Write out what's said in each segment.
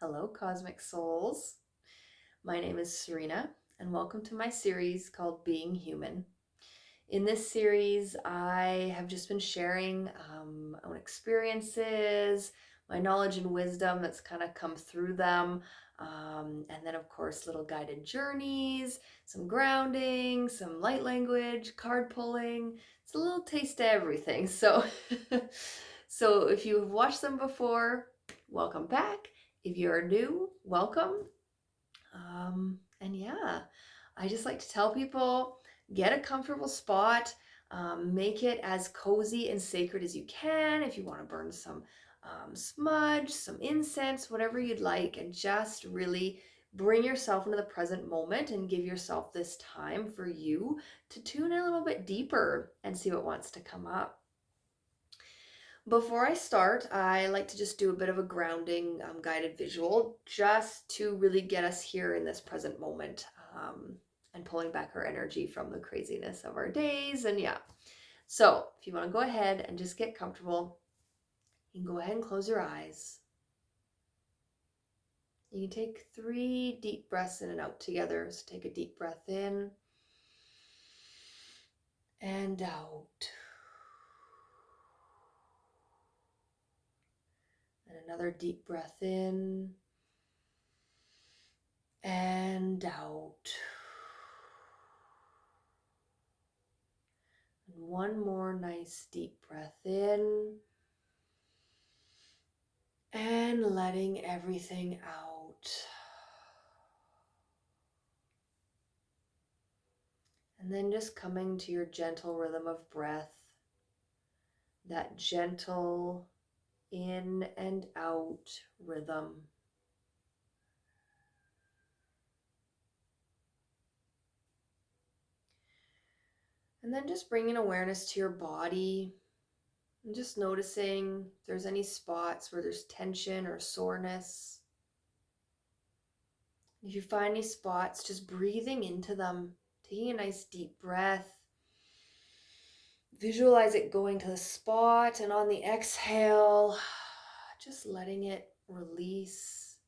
Hello, Cosmic Souls. My name is Cyrena, and welcome to my series called Being Human. In this series, I have just been sharing my own experiences, my knowledge and wisdom that's kind of come through them, and then, of course, little guided journeys, some grounding, some light language, card pulling. It's a little taste of everything. So if you have watched them before, welcome back. If you're new, welcome. And yeah, I just like to tell people, get a comfortable spot, make it as cozy and sacred as you can. If you want to burn some smudge, some incense, whatever you'd like, and just really bring yourself into the present moment and give yourself this time for you to tune in a little bit deeper and see what wants to come up. Before I start, I like to just do a bit of a grounding guided visual just to really get us here in this present moment, and pulling back our energy from the craziness of our days. And yeah, so if you want to go ahead and just get comfortable, you can go ahead and close your eyes. You can take 3 deep breaths in and out together. So take a deep breath in and out. And another deep breath in and out. And one more nice deep breath in and letting everything out. And then just coming to your gentle rhythm of breath, that gentle in and out rhythm. And then just bringing awareness to your body and just noticing if there's any spots where there's tension or soreness. If you find any spots, just breathing into them, taking a nice deep breath. Visualize it going to the spot, and on the exhale, just letting it release,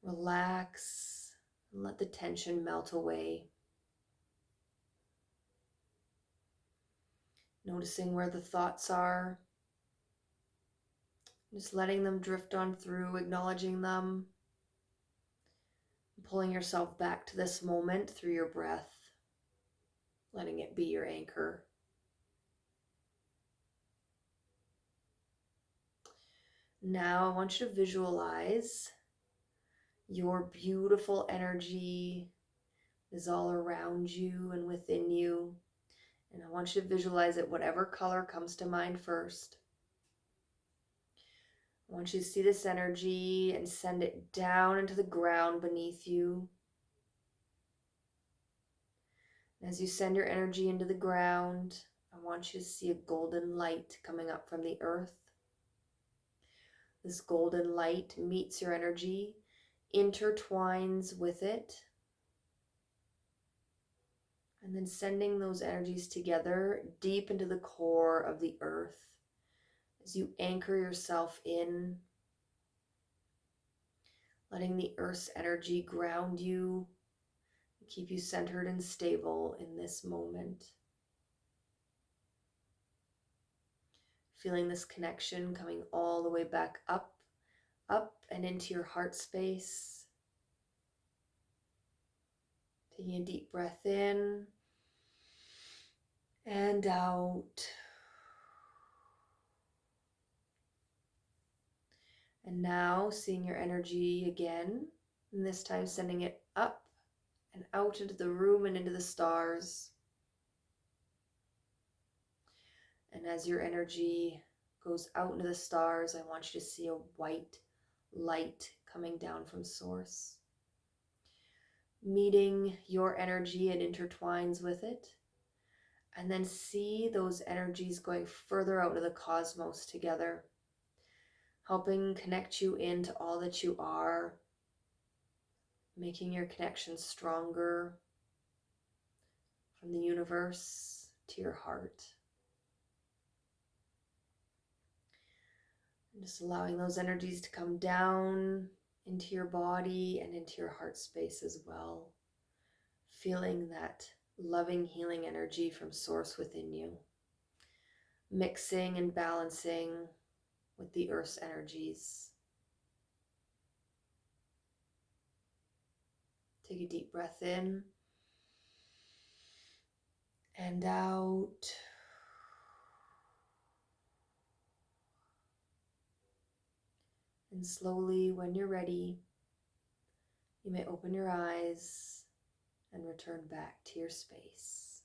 relax, and let the tension melt away. Noticing where the thoughts are, just letting them drift on through, acknowledging them, pulling yourself back to this moment through your breath, letting it be your anchor. Now I want you to visualize your beautiful energy is all around you and within you. And I want you to visualize it, whatever color comes to mind first. I want you to see this energy and send it down into the ground beneath you. And as you send your energy into the ground, I want you to see a golden light coming up from the earth. This golden light meets your energy, intertwines with it, and then sending those energies together deep into the core of the earth as you anchor yourself in, letting the earth's energy ground you, keep you centered and stable in this moment. Feeling this connection coming all the way back up and into your heart space. Taking a deep breath in and out. And now seeing your energy again, and this time sending it up and out into the room and into the stars. And as your energy goes out into the stars, I want you to see a white light coming down from source, meeting your energy and intertwines with it. And then see those energies going further out into the cosmos together, helping connect you into all that you are, making your connection stronger from the universe to your heart. And just allowing those energies to come down into your body and into your heart space as well, feeling that loving, healing energy from source within you, mixing and balancing with the earth's energies. Take a deep breath in and out. And slowly, when you're ready, you may open your eyes and return back to your space.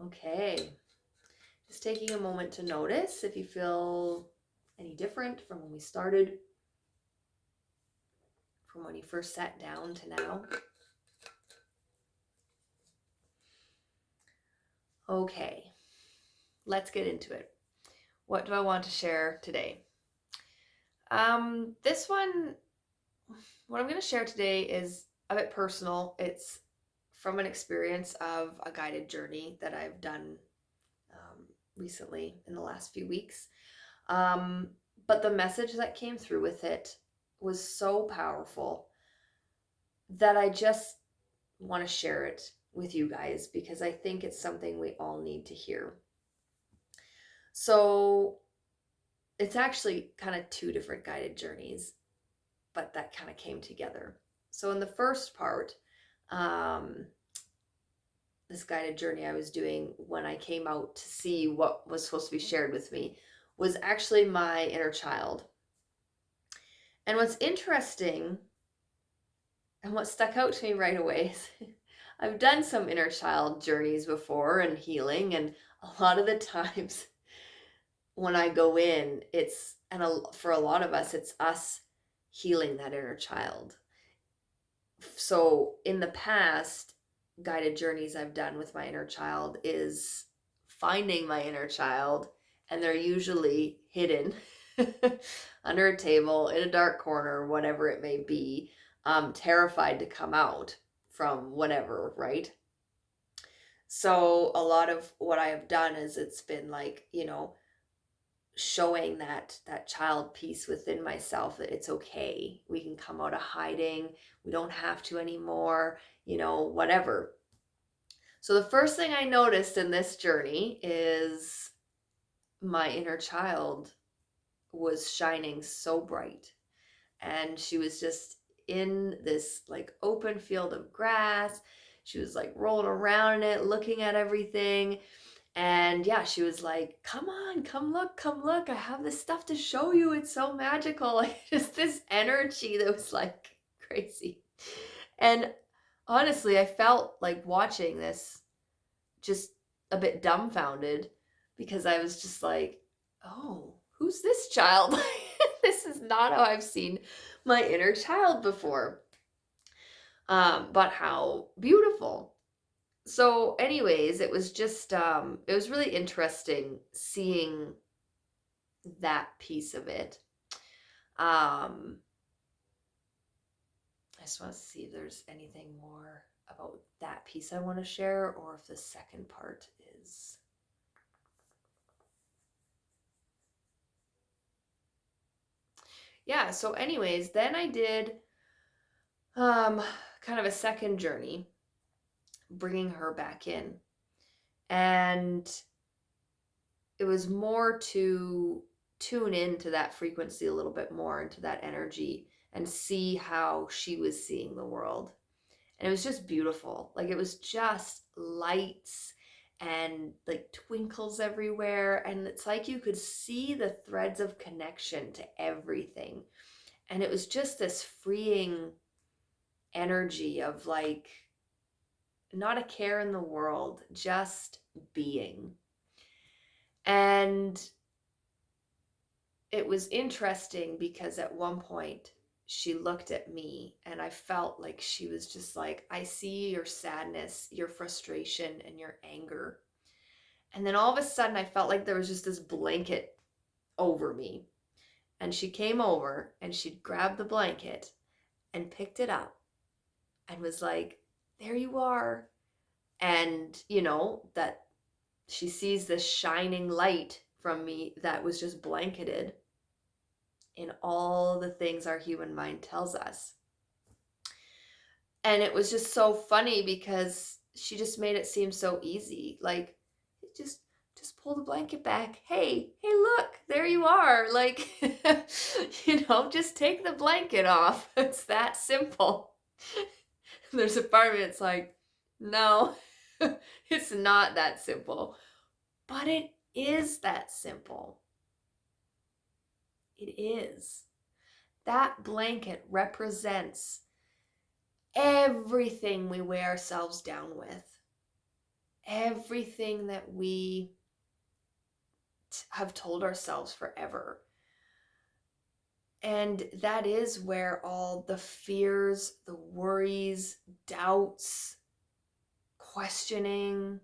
Okay, just taking a moment to notice if you feel any different from when we started, from when you first sat down to now. Okay, let's get into it. What do I want to share today? This one, what I'm going to share today is a bit personal. It's from an experience of a guided journey that I've done recently in the last few weeks. But the message that came through with it was so powerful that I just want to share it with you guys because I think it's something we all need to hear. So it's actually kind of two different guided journeys, but that kind of came together. So in the first part, this guided journey I was doing when I came out to see what was supposed to be shared with me was actually my inner child. And what's interesting and what stuck out to me right away is I've done some inner child journeys before and healing, and a lot of the times when I go in, for a lot of us, it's us healing that inner child. So in the past, guided journeys I've done with my inner child is finding my inner child, and they're usually hidden under a table, in a dark corner, whatever it may be, terrified to come out from whatever, right? So a lot of what I have done is it's been like, showing that child piece within myself, that it's okay. We can come out of hiding. We don't have to anymore, whatever. So the first thing I noticed in this journey is my inner child was shining so bright, and she was just in this like open field of grass. She was like rolling around in it, looking at everything. And yeah, she was like, come on, come look. I have this stuff to show you. It's so magical. Like just this energy that was like crazy. And honestly, I felt like watching this just a bit dumbfounded because I was just like, oh, who's this child? This is not how I've seen my inner child before. But how beautiful. So anyways, it was just, it was really interesting seeing that piece of it. I just want to see if there's anything more about that piece I want to share, or if the second part is. Yeah, so anyways, then I did kind of a second journey, bringing her back in. And it was more to tune into that frequency a little bit more, into that energy, and see how she was seeing the world. And it was just beautiful. Like it was just lights and like twinkles everywhere. And it's like you could see the threads of connection to everything. And it was just this freeing energy of like not a care in the world, just being. And it was interesting because at one point she looked at me and I felt like she was just like, I see your sadness, your frustration, and your anger. And then all of a sudden I felt like there was just this blanket over me. And she came over and she grabbed the blanket and picked it up and was like, there you are. And that she sees this shining light from me that was just blanketed in all the things our human mind tells us. And it was just so funny because she just made it seem so easy. Like, just just pull the blanket back. Hey, look, there you are. Like, just take the blanket off. It's that simple. There's a part of it, it's like, no, it's not that simple. But it is that simple. It is. That blanket represents everything we weigh ourselves down with, everything that we have told ourselves forever. And that is where all the fears, the worries, doubts, questioning,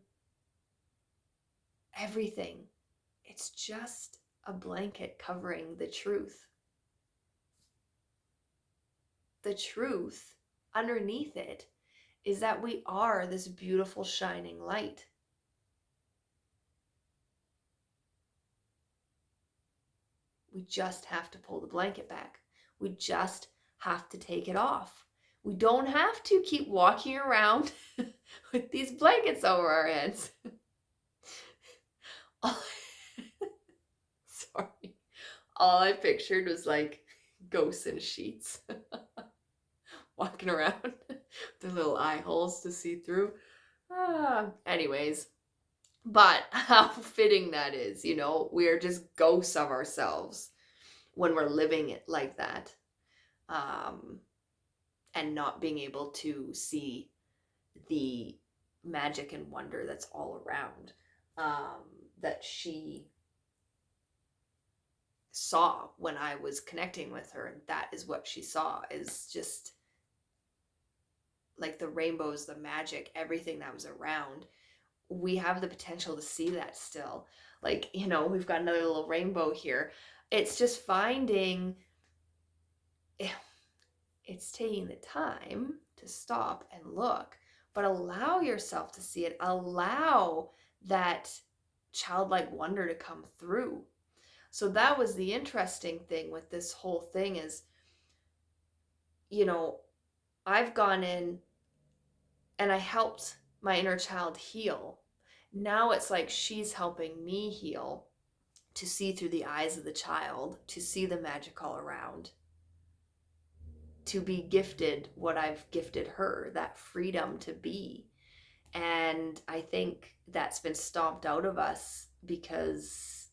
everything, it's just a blanket covering the truth. The truth underneath it is that we are this beautiful shining light. We just have to pull the blanket back. We just have to take it off. We don't have to keep walking around with these blankets over our heads. Sorry. All I pictured was like ghosts in sheets walking around with their little eye holes to see through. Anyways, but how fitting that is, we're just ghosts of ourselves when we're living it like that, and not being able to see the magic and wonder that's all around, that she saw when I was connecting with her. And that is what she saw, is just like the rainbows, the magic, everything that was around. We have the potential to see that still. Like, we've got another little rainbow here. It's just finding, it's taking the time to stop and look, but allow yourself to see it. Allow that childlike wonder to come through. So that was the interesting thing with this whole thing is, I've gone in and I helped my inner child heal. Now it's like she's helping me heal, to see through the eyes of the child, to see the magic all around, to be gifted what I've gifted her, that freedom to be. And I think that's been stomped out of us because,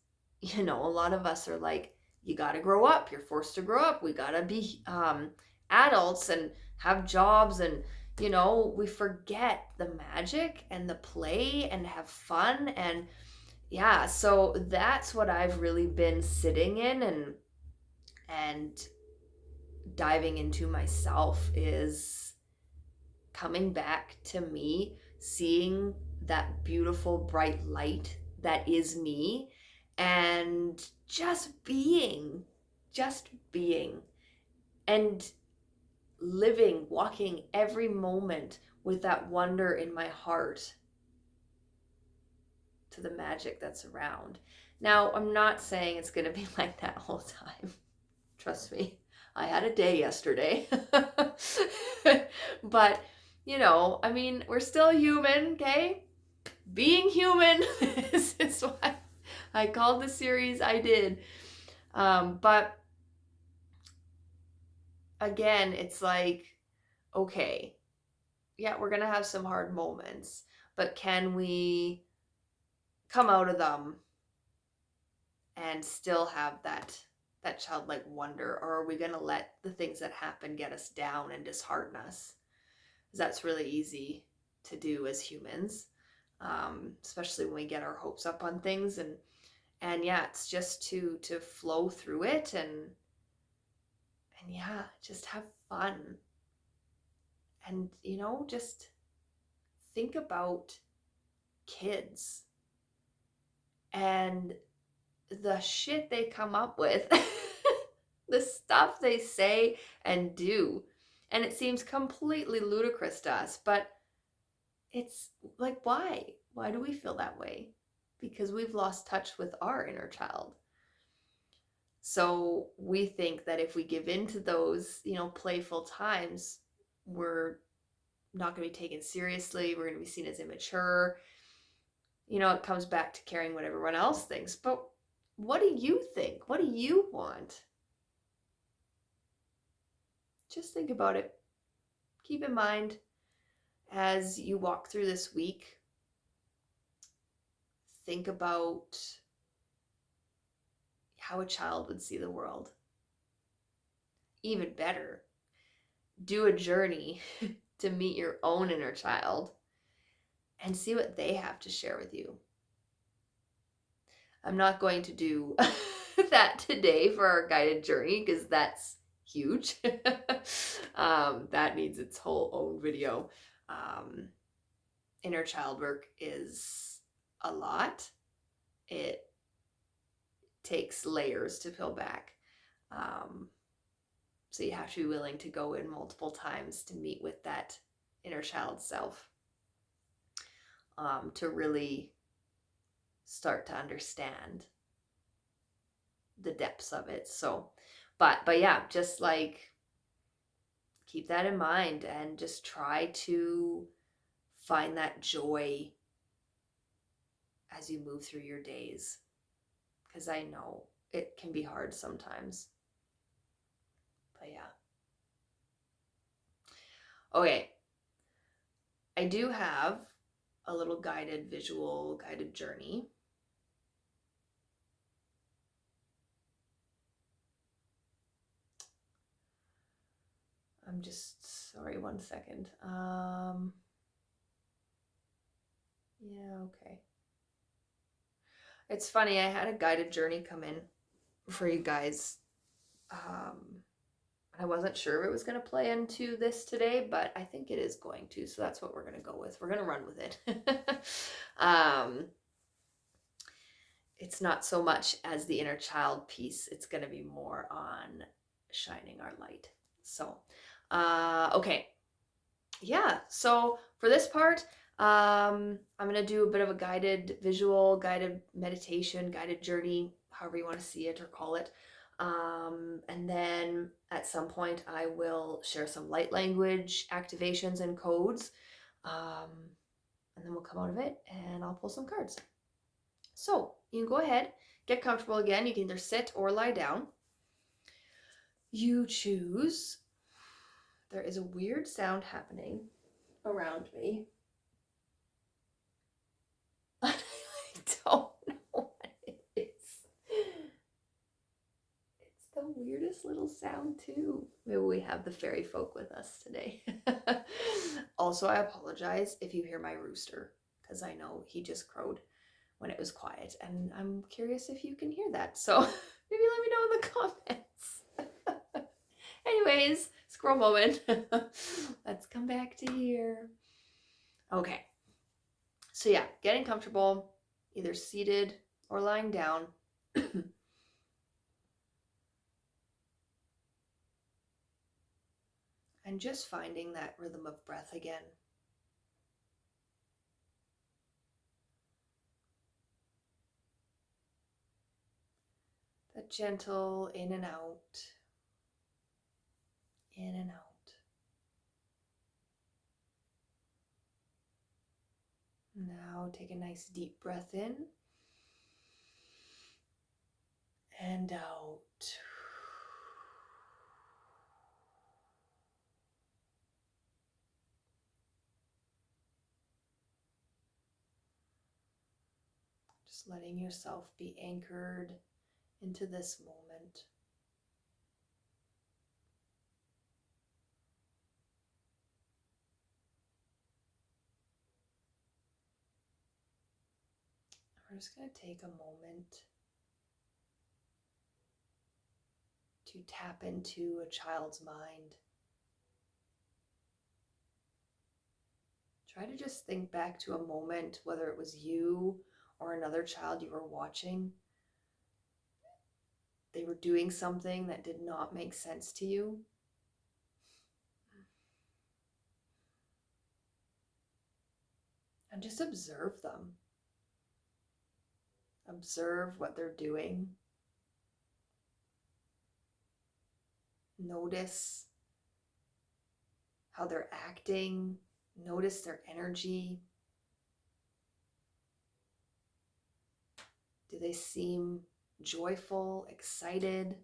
a lot of us are like, you got to grow up. You're forced to grow up. We got to be adults and have jobs. And, we forget the magic and the play and have fun. And yeah, so that's what I've really been sitting in and diving into myself, is coming back to me, seeing that beautiful bright light that is me, and just being and living, walking every moment with that wonder in my heart to the magic that's around. Now, I'm not saying it's going to be like that all the time. Trust me, I had a day yesterday. But, we're still human, okay? Being human is why I called the series I did. But again, it's like, okay, yeah, we're going to have some hard moments, but can we come out of them and still have that childlike wonder? Or are we going to let the things that happen get us down and dishearten us? Because that's really easy to do as humans, especially when we get our hopes up on things. And yeah, it's just to flow through it and yeah, just have fun. And, just think about kids and the shit they come up with, the stuff they say and do. And it seems completely ludicrous to us, but it's like, why? Why do we feel that way? because we've lost touch with our inner child. So we think that if we give in to those, playful times, we're not going to be taken seriously. We're going to be seen as immature. It comes back to caring what everyone else thinks. But what do you think? What do you want? Just think about it. Keep in mind as you walk through this week, think about how a child would see the world. Even better, do a journey to meet your own inner child and see what they have to share with you. I'm not going to do that today for our guided journey because that's huge. That needs its whole own video. Inner child work is a lot. It takes layers to peel back. So you have to be willing to go in multiple times to meet with that inner child self, to really start to understand the depths of it. So, but yeah, just like keep that in mind and just try to find that joy as you move through your days, because I know it can be hard sometimes. But yeah. Okay. I do have a little guided journey. I'm just, sorry, one second. Yeah, okay. It's funny, I had a guided journey come in for you guys. I wasn't sure if it was going to play into this today, but I think it is going to, so that's what we're going to go with. We're going to run with it. It's not so much as the inner child piece. It's going to be more on shining our light. So, okay. Yeah, so for this part, I'm going to do a bit of a guided visual, guided meditation, guided journey, however you want to see it or call it. And then at some point I will share some light language activations and codes. And then we'll come out of it and I'll pull some cards. So you can go ahead, get comfortable again. You can either sit or lie down. You choose. There is a weird sound happening around me. I don't know what it is. It's the weirdest little sound too. Maybe we have the fairy folk with us today. Also, I apologize if you hear my rooster, because I know he just crowed when it was quiet, and I'm curious if you can hear that. So maybe let me know in the comments. Anyways, scroll moment. Let's come back to here. Okay. So yeah, getting comfortable, either seated or lying down. And just finding that rhythm of breath again. That gentle in and out, in and out. Now take a nice deep breath in and out. Just letting yourself be anchored into this moment. We're just going to take a moment to tap into a child's mind. Try to just think back to a moment, whether it was you or another child you were watching. They were doing something that did not make sense to you. And just observe them. Observe what they're doing. Notice how they're acting. Notice their energy. Do they seem joyful, excited?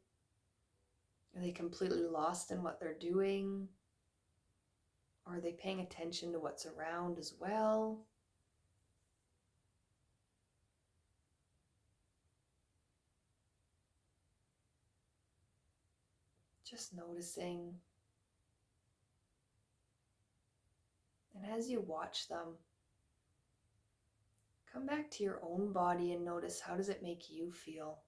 Are they completely lost in what they're doing? Or are they paying attention to what's around as well? Just noticing. And as you watch them, come back to your own body and notice, how does it make you feel?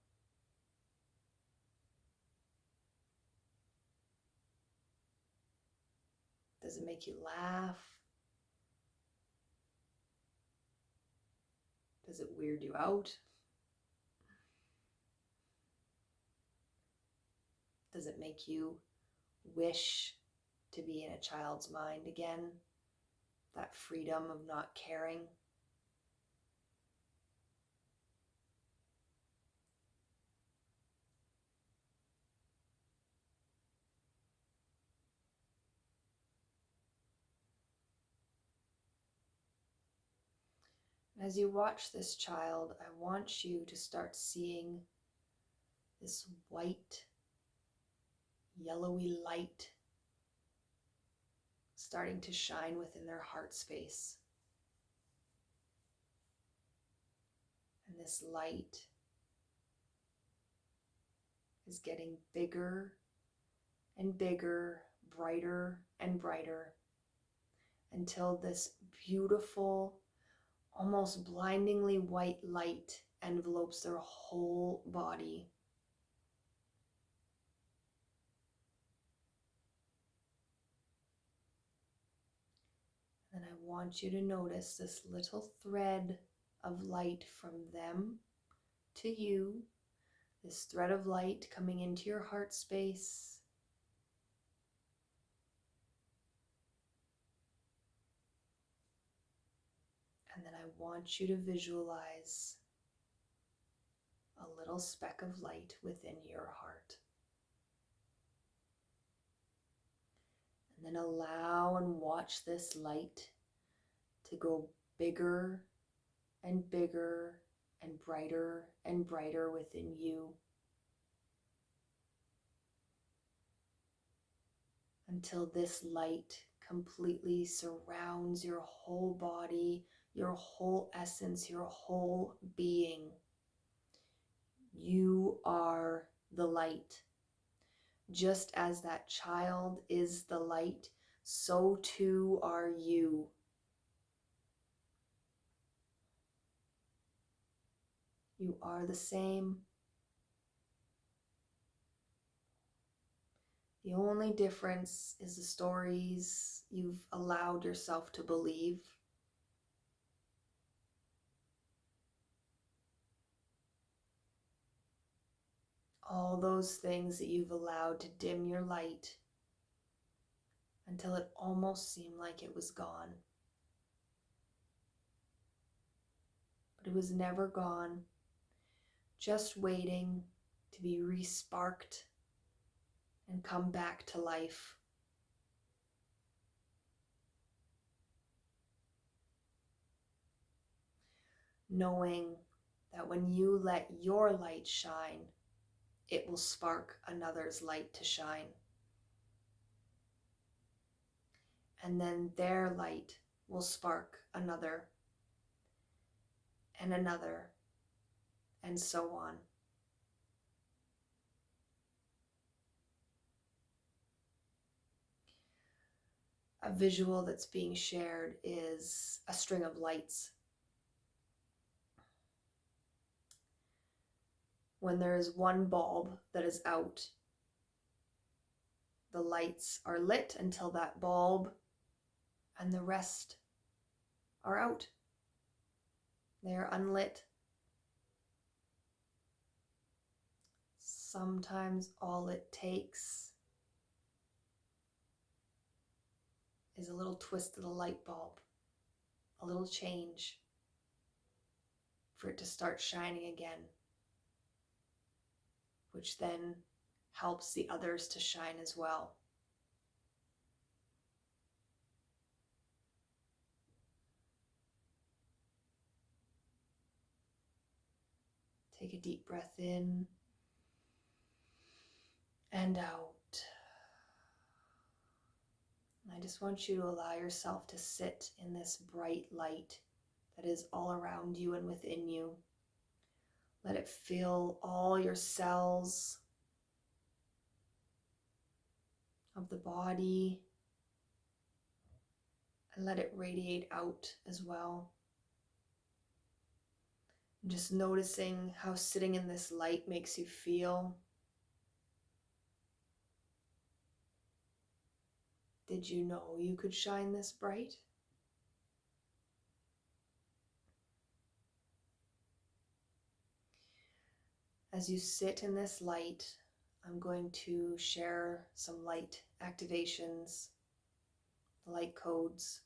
Does it make you laugh? Does it weird you out? Does it make you wish to be in a child's mind again? That freedom of not caring? As you watch this child, I want you to start seeing this white, yellowy light starting to shine within their heart space. And this light is getting bigger and bigger, brighter and brighter, until this beautiful, almost blindingly white light envelopes their whole body. And I want you to notice this little thread of light from them to you, this thread of light coming into your heart space. And then I want you to visualize a little speck of light within your heart. And then allow and watch this light to go bigger and bigger and brighter within you, until this light completely surrounds your whole body, your whole essence, your whole being. You are the light. Just as that child is the light, so too are you. You are the same. The only difference is the stories you've allowed yourself to believe. All those things that you've allowed to dim your light until it almost seemed like it was gone. But it was never gone, just waiting to be re-sparked and come back to life. Knowing that when you let your light shine, it will spark another's light to shine. And then their light will spark another and another, and so on. A visual that's being shared is a string of lights. When there is one bulb that is out, the lights are lit until that bulb and the rest are out. They are unlit. Sometimes all it takes is a little twist of the light bulb, a little change for it to start shining again, which then helps the others to shine as well. Take a deep breath in and out. I just want you to allow yourself to sit in this bright light that is all around you and within you. Let it fill all your cells of the body and let it radiate out as well. And just noticing how sitting in this light makes you feel. Did you know you could shine this bright? As you sit in this light, I'm going to share some light activations, light codes.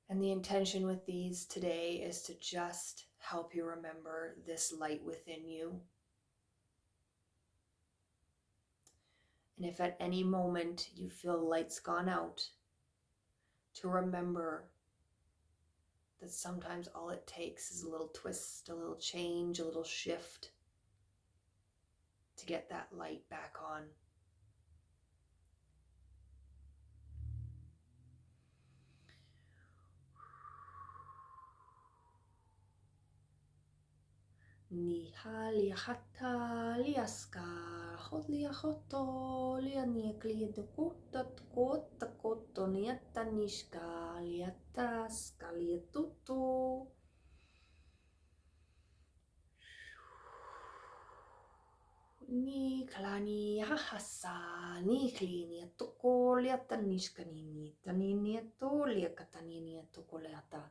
And the intention with these today is to just help you remember this light within you. And if at any moment you feel light's gone out, to remember that sometimes all it takes is a little twist, a little change, a little shift to get that light back on. Ni hali hata liaska hotlia hoto liani kliento kota koto niata nishka liata skaliatutu. Ni klani hahasa ni klini toko liata nishka ni tanini to liakatani ni toko liata.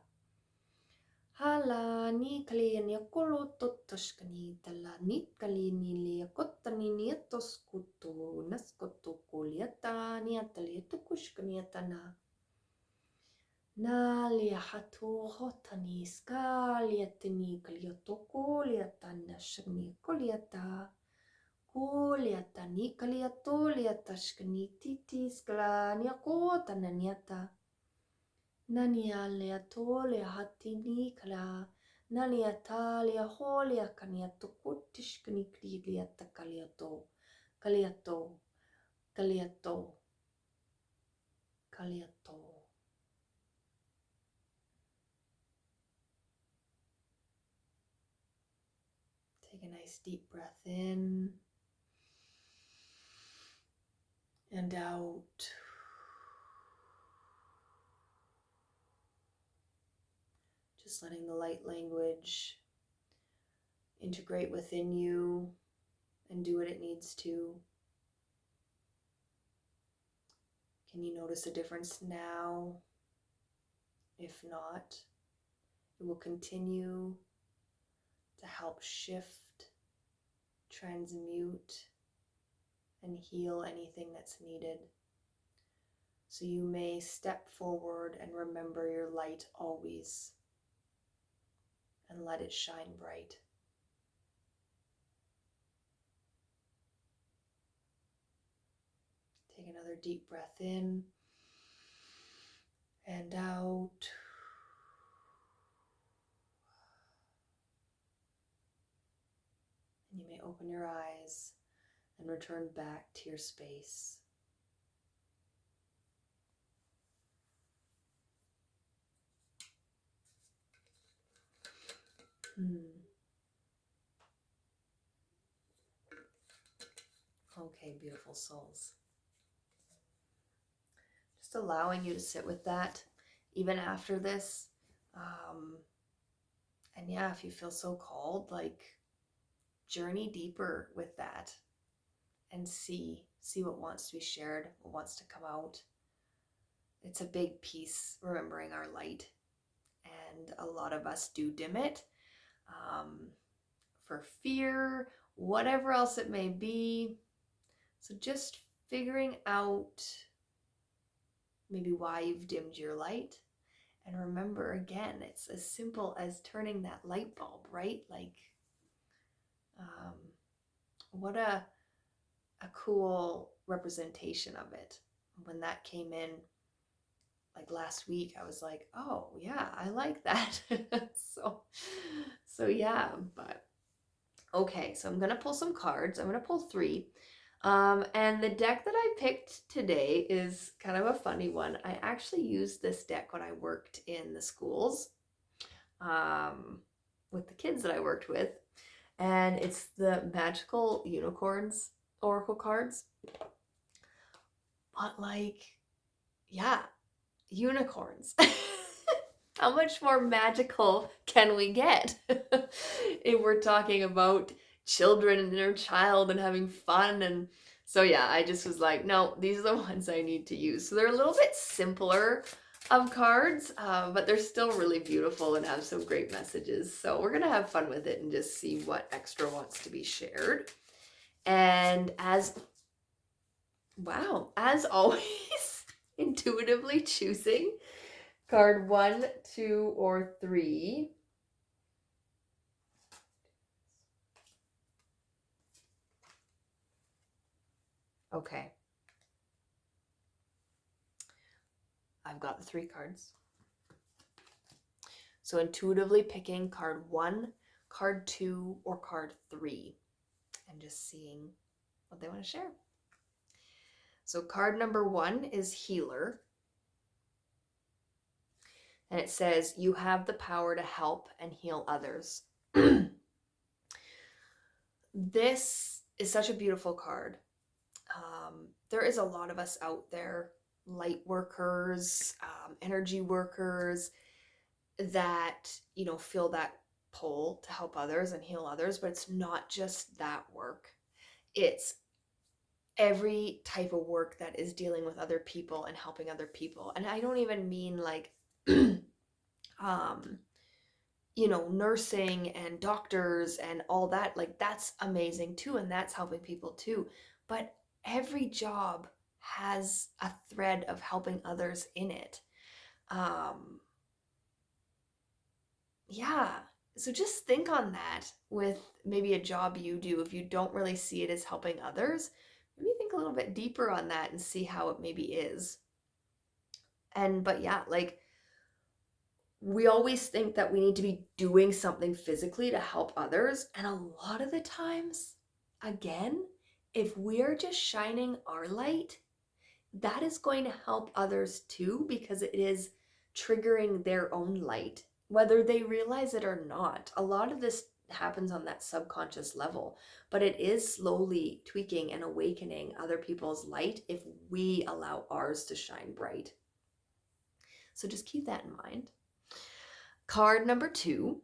Hala ni kalini kolo totoskani tala ni kalini lia kotani ni toskuto naskoto koliata ni atali tukuskani atana. Na lia hatu hotani skaliatani kaliotoko liatana shani koliata. Koliata ni kaliato liata skani titi skala ni akotana niata. Nania lea tolea hatini kala, nania talia holia kaniato kutishkani krigliata kaliato, kaliato, kaliato, kaliato. Take a nice deep breath in and out. Just letting the light language integrate within you and do what it needs to. Can you notice a difference now? If not, it will continue to help shift, transmute, and heal anything that's needed. So you may step forward and remember your light always and let it shine bright. Take another deep breath in and out. And you may open your eyes and return back to your space. Okay, beautiful souls. Just allowing you to sit with that even after this. And yeah, if you feel so called, like journey deeper with that and see what wants to be shared, what wants to come out. It's a big piece, remembering our light. And a lot of us do dim it for fear, whatever else it may be. So just figuring out maybe why you've dimmed your light. And remember, again, it's as simple as turning that light bulb, right? Like, um, what a cool representation of it. When that came in, like last week, I was like, oh yeah, I like that. so yeah, but okay, so I'm gonna pull some cards. I'm gonna pull three. And the deck that I picked today is kind of a funny one. I actually used this deck when I worked in the schools, with the kids that I worked with. And it's the Magical Unicorns Oracle cards. But like, yeah, unicorns. How much more magical can we get? If we're talking about children and inner child and having fun. And so yeah, I just was like, no, these are the ones I need to use. So they're a little bit simpler of cards, but they're still really beautiful and have some great messages. So we're gonna have fun with it and just see what extra wants to be shared. And as always, intuitively choosing card 1, 2, or 3. Okay. I've got the 3 cards. So intuitively picking card 1, card 2, or card 3, and just seeing what they want to share. So card number 1 is Healer. And it says, you have the power to help and heal others. This is such a beautiful card. There is a lot of us out there, light workers, energy workers, that, feel that pull to help others and heal others, but it's not just that work. It's every type of work that is dealing with other people and helping other people. And I don't even mean like, nursing and doctors and all that. Like, that's amazing too, and that's helping people too. But every job has a thread of helping others in it. Yeah. So just think on that with maybe a job you do. If you don't really see it as helping others, maybe think a little bit deeper on that and see how it maybe is. But yeah, like, we always think that we need to be doing something physically to help others. And a lot of the times, again, if we're just shining our light, that is going to help others too, because it is triggering their own light, whether they realize it or not. A lot of this happens on that subconscious level, but it is slowly tweaking and awakening other people's light if we allow ours to shine bright. So just keep that in mind. Card number 2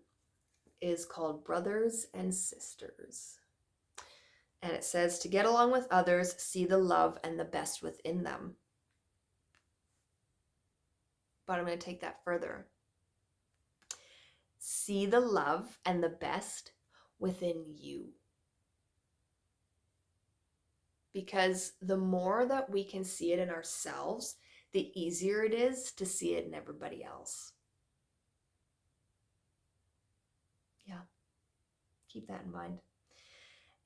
is called Brothers and Sisters. And it says, to get along with others, see the love and the best within them. But I'm going to take that further. See the love and the best within you. Because the more that we can see it in ourselves, the easier it is to see it in everybody else. Yeah, keep that in mind.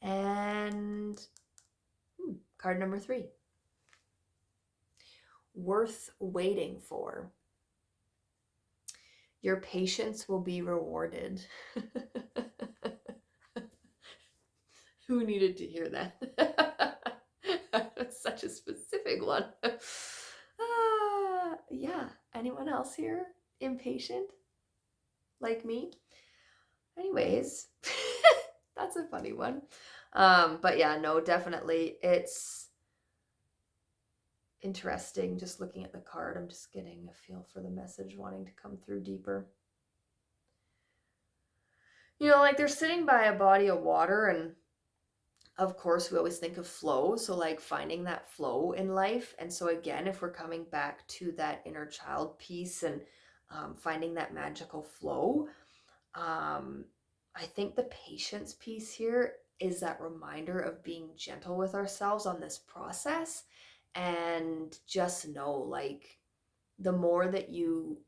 And card number 3. Worth waiting for. Your patience will be rewarded. Who needed to hear that? That's such a specific one. Yeah. Anyone else here impatient like me? Anyways, that's a funny one. But yeah, no, definitely. It's interesting just looking at the card. I'm just getting a feel for the message wanting to come through deeper. Like, they're sitting by a body of water, and of course we always think of flow, so like finding that flow in life. And so again, if we're coming back to that inner child piece and finding that magical flow, I think the patience piece here is that reminder of being gentle with ourselves on this process, and just know, like, the more that you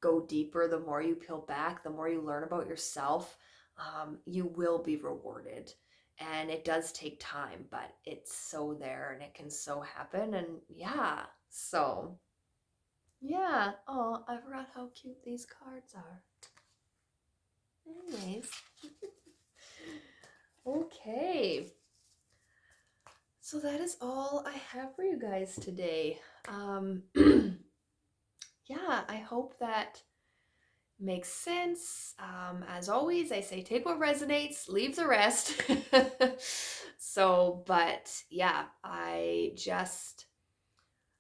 go deeper, the more you peel back, the more you learn about yourself, you will be rewarded. And it does take time, but it's so there and it can so happen. And yeah, so yeah. Oh, I forgot how cute these cards are. Anyways, okay. So that is all I have for you guys today. Yeah, I hope that makes sense. As always, I say take what resonates, leave the rest. So, but yeah, I just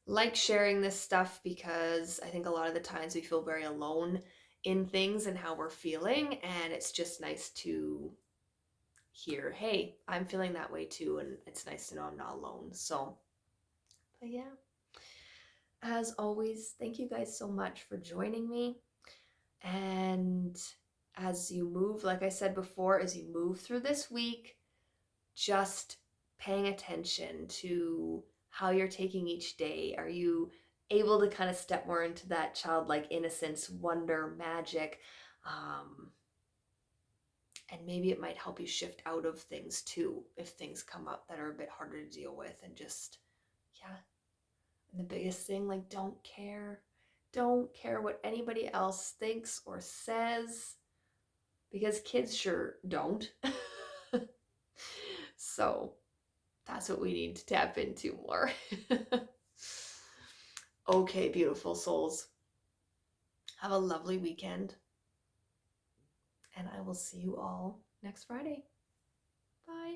like sharing this stuff because I think a lot of the times we feel very alone in things and how we're feeling, and it's just nice to hear, hey, I'm feeling that way too, and it's nice to know I'm not alone. So, but yeah, as always, thank you guys so much for joining me. And as you move, like I said before, as you move through this week, just paying attention to how you're taking each day. Are you able to kind of step more into that childlike innocence, wonder, magic? And maybe it might help you shift out of things too, if things come up that are a bit harder to deal with. And just, yeah. And the biggest thing, like, don't care. Don't care what anybody else thinks or says, because kids sure don't. So that's what we need to tap into more. Okay, beautiful souls. Have a lovely weekend. And I will see you all next Friday. Bye.